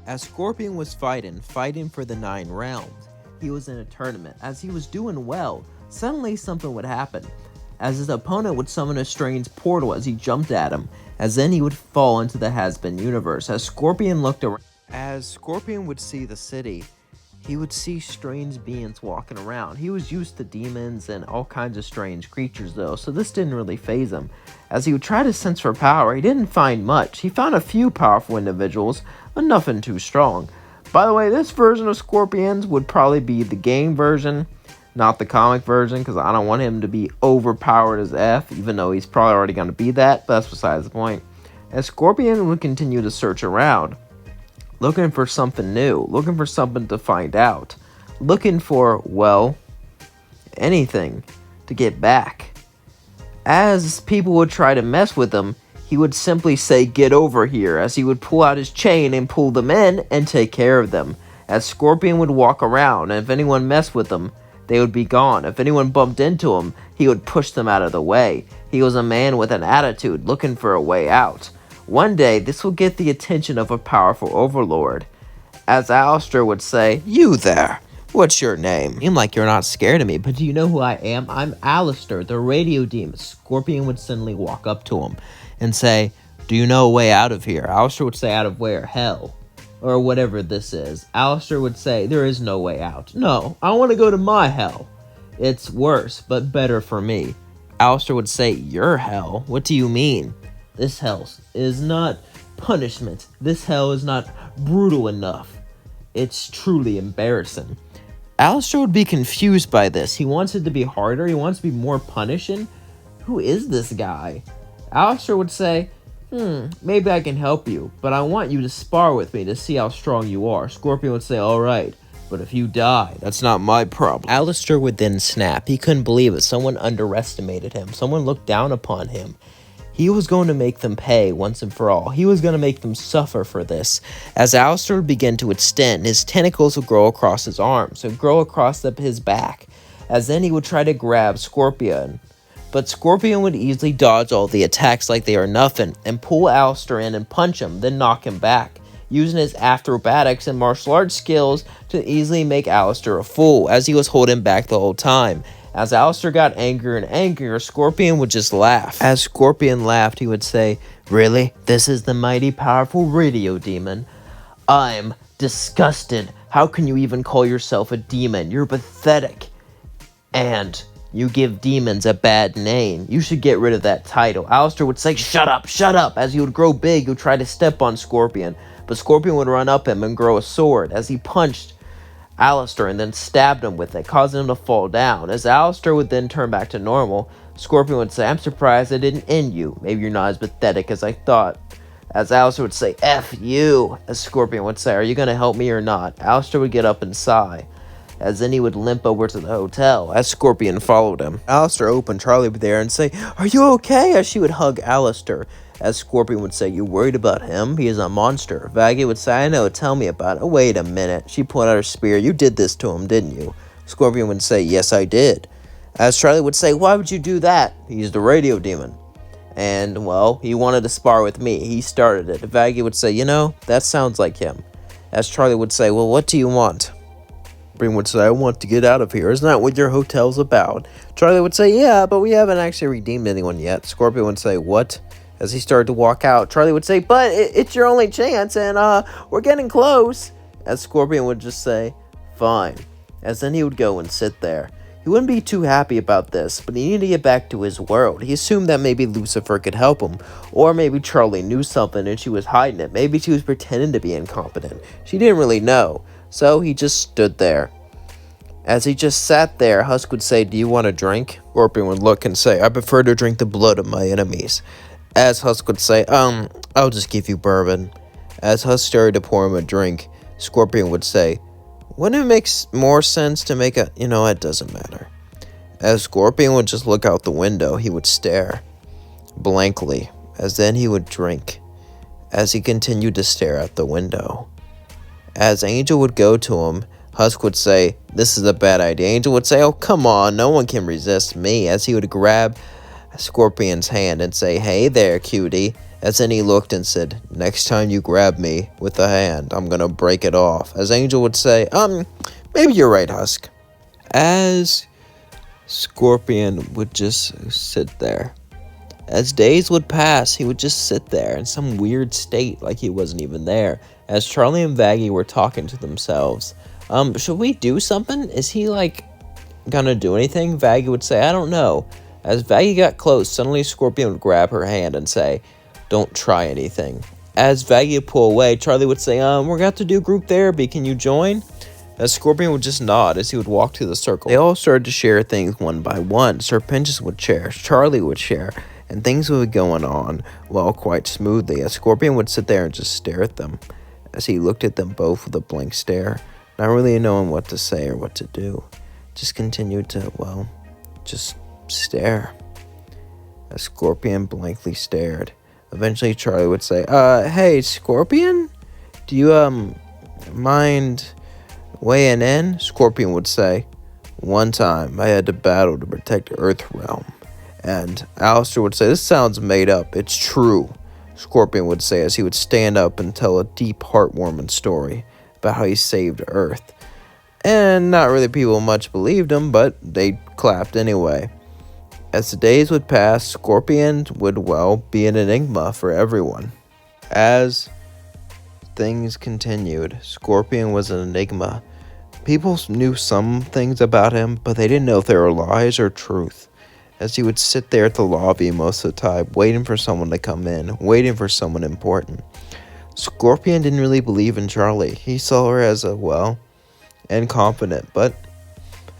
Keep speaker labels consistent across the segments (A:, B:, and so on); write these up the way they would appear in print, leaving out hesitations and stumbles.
A: As Scorpion was fighting for the 9 realms, he was in a tournament. As he was doing well, suddenly something would happen, as his opponent would summon a strange portal as he jumped at him, as then he would fall into the Hazbin universe. As Scorpion looked around, as Scorpion would see the city, he would see strange beings walking around. He was used to demons and all kinds of strange creatures though, so this didn't really faze him. As he would try to sense for power, he didn't find much. He found a few powerful individuals, but nothing too strong. By the way, this version of Scorpions would probably be the game version, not the comic version, because I don't want him to be overpowered as F, even though he's probably already going to be that, but that's besides the point. As Scorpion would continue to search around, looking for something new, looking for something to find out, looking for, well, anything to get back. As people would try to mess with him, he would simply say, "Get over here," as he would pull out his chain and pull them in and take care of them. As Scorpion would walk around, and if anyone messed with him, they would be gone. If anyone bumped into him, he would push them out of the way. He was a man with an attitude, looking for a way out. One day, this will get the attention of a powerful overlord. As Alastor would say, "You there, what's your name?" Seem like you're not scared of me, but do you know who I am? I'm Alastor, the radio demon. Scorpion would suddenly walk up to him and say, "Do you know a way out of here?" Alastor would say, "Out of where? Hell." Or whatever this is. Alastor would say, "There is no way out." "No, I want to go to my hell. It's worse, but better for me." Alastor would say, "Your hell? What do you mean?" "This hell is not punishment. This hell is not brutal enough. It's truly embarrassing." Alastor would be confused by this. He wants it to be harder. He wants to be more punishing. Who is this guy? Alastor would say, "Maybe I can help you, but I want you to spar with me to see how strong you are." Scorpion would say, "Alright, but if you die, that's not my problem." Alastor would then snap. He couldn't believe it. Someone underestimated him. Someone looked down upon him. He was going to make them pay once and for all. He was going to make them suffer for this. As Alastor would begin to extend, his tentacles would grow across his arms, would grow across his back, as then he would try to grab Scorpion. But Scorpion would easily dodge all the attacks like they are nothing, and pull Alastor in and punch him, then knock him back, using his acrobatics and martial arts skills to easily make Alastor a fool, as he was holding back the whole time. As Alastor got angrier and angrier, Scorpion would just laugh. As Scorpion laughed, he would say, "Really? This is the mighty powerful radio demon? I'm disgusted. How can you even call yourself a demon? You're pathetic. And you give demons a bad name. You should get rid of that title." Alastor would say, shut up. As he would grow big, he would try to step on Scorpion. But Scorpion would run up him and grow a sword as he punched Alastor and then stabbed him with it, causing him to fall down. As Alastor would then turn back to normal, Scorpion would say, "I'm surprised I didn't end you. Maybe you're not as pathetic as I thought." As Alastor would say, "F you." As Scorpion would say, "Are you going to help me or not?" Alastor would get up and sigh, as then he would limp over to the hotel, as Scorpion followed him. Alastor opened Charlie there and say, "Are you okay?" as she would hug Alastor. As Scorpion would say, "You worried about him? He is a monster." Vaggie would say, "I know, tell me about it." "Wait a minute." She pulled out her spear. "You did this to him, didn't you?" Scorpion would say, "Yes, I did." As Charlie would say, "Why would you do that?" "He's the radio demon. And, well, he wanted to spar with me. He started it." Vaggie would say, "That sounds like him." As Charlie would say, "Well, what do you want?" Scorpion would say, "I want to get out of here. Isn't that what your hotel's about?" Charlie would say, "Yeah, but we haven't actually redeemed anyone yet." Scorpion would say, "What?" As he started to walk out, Charlie would say, "But it's your only chance, and we're getting close." As Scorpion would just say, "Fine." As then he would go and sit there. He wouldn't be too happy about this, but he needed to get back to his world. He assumed that maybe Lucifer could help him, or maybe Charlie knew something and she was hiding it. Maybe she was pretending to be incompetent. She didn't really know, so he just stood there. As he just sat there, Husk would say, "Do you want a drink?" Scorpion would look and say, "I prefer to drink the blood of my enemies." As Husk would say, I'll just give you bourbon." As Husk started to pour him a drink, Scorpion would say, "Wouldn't it make more sense to make a, it doesn't matter." As Scorpion would just look out the window, he would stare blankly, as then he would drink, as he continued to stare out the window. As Angel would go to him, Husk would say, "This is a bad idea." Angel would say, "Oh, come on, no one can resist me," as he would grab Scorpion's hand and say, "Hey there, cutie." As then he looked and said, "Next time you grab me with a hand, I'm gonna break it off." As Angel would say, maybe you're right, Husk. As Scorpion would just sit there. As days would pass, he would just sit there in some weird state like he wasn't even there. As Charlie and Vaggie were talking to themselves, should we do something? Is he, gonna do anything? Vaggie would say, "I don't know." As Vaggie got close, suddenly Scorpion would grab her hand and say, "Don't try anything." As Vaggie would pull away, Charlie would say, "We're gonna have to do group therapy. Can you join?" As Scorpion would just nod as he would walk to the circle. They all started to share things one by one. Serpentius would share, Charlie would share, and things would be going on, well, quite smoothly, as Scorpion would sit there and just stare at them, as he looked at them both with a blank stare, not really knowing what to say or what to do. Just continued to, just stare. As Scorpion blankly stared. Eventually, Charlie would say, "Hey, Scorpion? Do you, mind weighing in?" Scorpion would say, "One time, I had to battle to protect Earthrealm." And Alastor would say, "This sounds made up. It's true." Scorpion would say as he would stand up and tell a deep, heartwarming story about how he saved Earth. And not really people much believed him, but they clapped anyway. As the days would pass, Scorpion would, be an enigma for everyone. As things continued, Scorpion was an enigma. People knew some things about him, but they didn't know if they were lies or truth. As he would sit there at the lobby most of the time, waiting for someone to come in, waiting for someone important. Scorpion didn't really believe in Charlie. He saw her as incompetent, but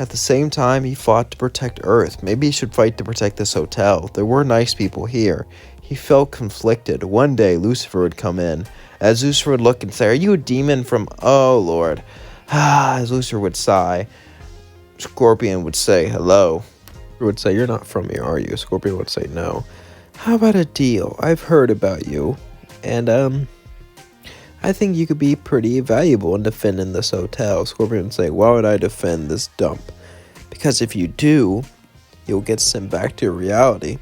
A: at the same time, he fought to protect Earth. Maybe he should fight to protect this hotel. There were nice people here. He felt conflicted. One day, Lucifer would come in. As Lucifer would look and say, "Are you a demon from..." "Oh, Lord." As Lucifer would sigh, Scorpion would say, "Hello." Would say, "You're not from here, are you?" Scorpion would say, "No." "How about a deal? I've heard about you, and I think you could be pretty valuable in defending this hotel." Scorpion would say, "Why would I defend this dump?" "Because if you do, you'll get sent back to reality."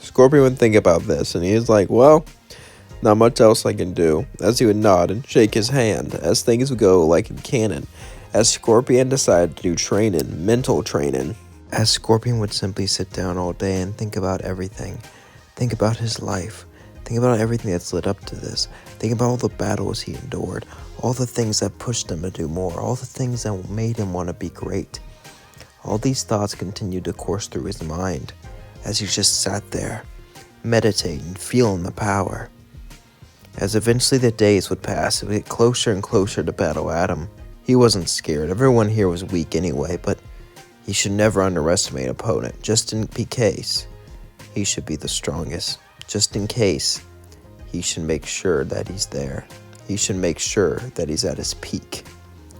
A: Scorpion would think about this, and he was like, "Well, not much else I can do." As he would nod and shake his hand, as things would go like in canon, as Scorpion decided to do training, mental training. As Scorpion would simply sit down all day and think about everything. Think about his life. Think about everything that's led up to this. Think about all the battles he endured. All the things that pushed him to do more. All the things that made him want to be great. All these thoughts continued to course through his mind as he just sat there, meditating, feeling the power. As eventually the days would pass, it would get closer and closer to battle Adam. He wasn't scared. Everyone here was weak anyway, but he should never underestimate an opponent. Just in case, he should be the strongest. Just in case, he should make sure that he's there. He should make sure that he's at his peak.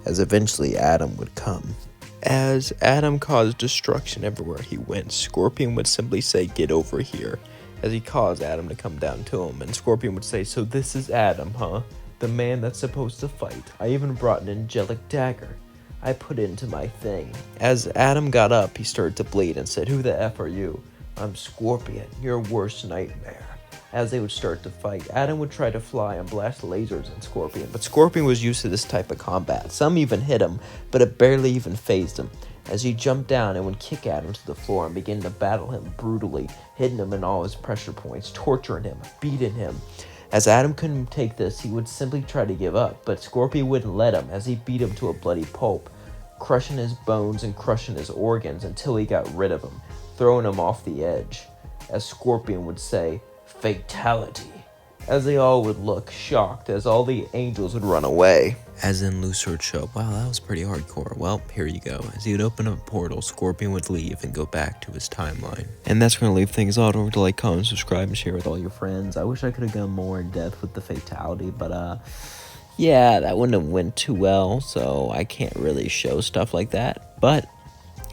A: As eventually Adam would come. As Adam caused destruction everywhere he went, Scorpion would simply say, "Get over here," as he caused Adam to come down to him. And Scorpion would say, "So this is Adam, huh? The man that's supposed to fight. I even brought an angelic dagger I put into my thing." As Adam got up, he started to bleed and said, "Who the F are you?" "I'm Scorpion, your worst nightmare." As they would start to fight, Adam would try to fly and blast lasers at Scorpion, but Scorpion was used to this type of combat. Some even hit him, but it barely even fazed him. As he jumped down and would kick Adam to the floor and begin to battle him brutally, hitting him in all his pressure points, torturing him, beating him. As Adam couldn't take this, he would simply try to give up, but Scorpion wouldn't let him as he beat him to a bloody pulp, crushing his bones and crushing his organs until he got rid of him, throwing him off the edge. As Scorpion would say, "Fatality," as they all would look shocked as all the angels would run away. As in Lucifer would show up, "Wow, that was pretty hardcore. Well, here you go." As he would open up a portal, Scorpion would leave and go back to his timeline. And that's going to leave things all over to like, comment, subscribe, and share with all your friends. I wish I could have gone more in depth with the fatality, but yeah, that wouldn't have went too well, so I can't really show stuff like that. But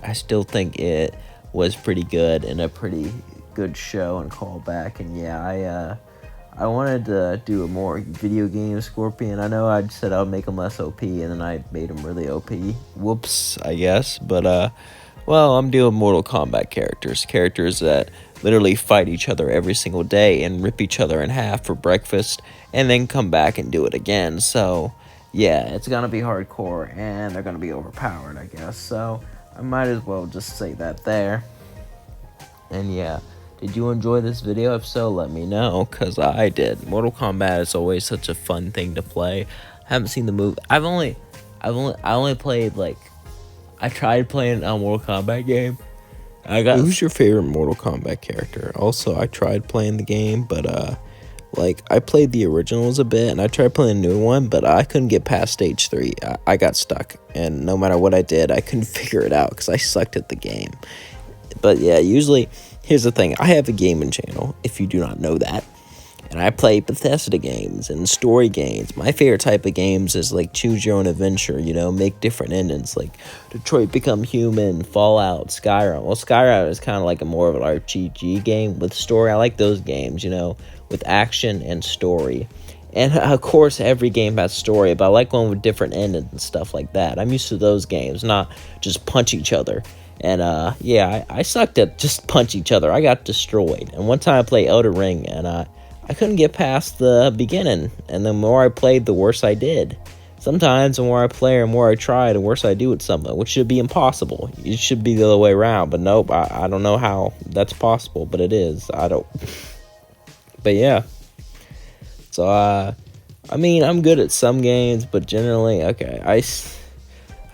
A: I still think it was pretty good and a pretty good show and callback. And yeah, I wanted to do a more video game Scorpion. I know I said I would make him less OP, and then I made him really OP. Whoops, I guess. But Well, I'm dealing with Mortal Kombat characters that literally fight each other every single day and rip each other in half for breakfast and then come back and do it again. So, yeah, it's gonna be hardcore and they're gonna be overpowered, I guess. So, I might as well just say that there. And yeah, did you enjoy this video? If so, let me know, because I did. Mortal Kombat is always such a fun thing to play. I haven't seen the movie. I only played, like, I tried playing a Mortal Kombat game. Who's your favorite Mortal Kombat character? Also, I tried playing the game, but like, I played the originals a bit, and I tried playing a new one, but I couldn't get past stage 3. I got stuck, and no matter what I did, I couldn't figure it out because I sucked at the game. But yeah, usually, here's the thing. I have a gaming channel, if you do not know that. And I play Bethesda games and story games. My favorite type of games is like choose your own adventure, make different endings. Like Detroit Become Human, Fallout, Skyrim. Well, Skyrim is kind of like more of an RPG game with story. I like those games, with action and story. And of course, every game has story, but I like one with different endings and stuff like that. I'm used to those games, not just punch each other. And yeah, I sucked at just punch each other. I got destroyed. And one time I played Elder Ring, and I couldn't get past the beginning. And the more I played, the worse I did. Sometimes the more I play or the more I try, the worse I do at something, which should be impossible. It should be the other way around. But nope, I don't know how that's possible, but it is. I don't. But yeah. So, I mean, I'm good at some games, but generally, okay, I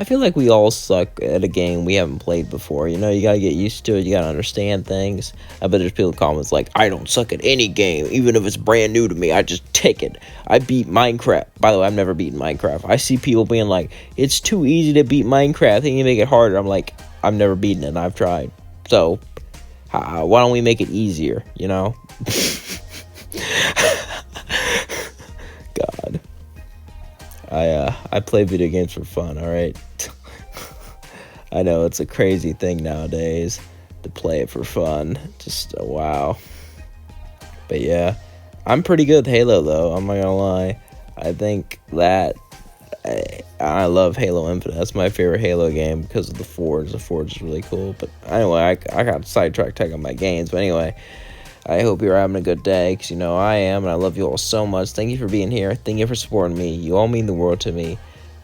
A: feel like we all suck at a game we haven't played before. You gotta get used to it. You gotta understand things. I bet there's people in the comments like, I don't suck at any game, even if it's brand new to me. I just take it. I beat Minecraft. By the way, I've never beaten Minecraft. I see people being like, it's too easy to beat Minecraft. They need to make it harder. I'm like, I've never beaten it, and I've tried. So, why don't we make it easier, God. I play video games for fun, alright? I know, it's a crazy thing nowadays to play it for fun. Just, wow. But yeah, I'm pretty good with Halo, though. I'm not gonna lie. I think that I love Halo Infinite. That's my favorite Halo game because of the Forge. The Forge is really cool. But anyway, I got sidetracked talking about my games. But anyway, I hope you're having a good day, because I am, and I love you all so much. Thank you for being here. Thank you for supporting me. You all mean the world to me.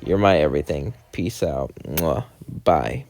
A: You're my everything. Peace out. Mwah. Bye.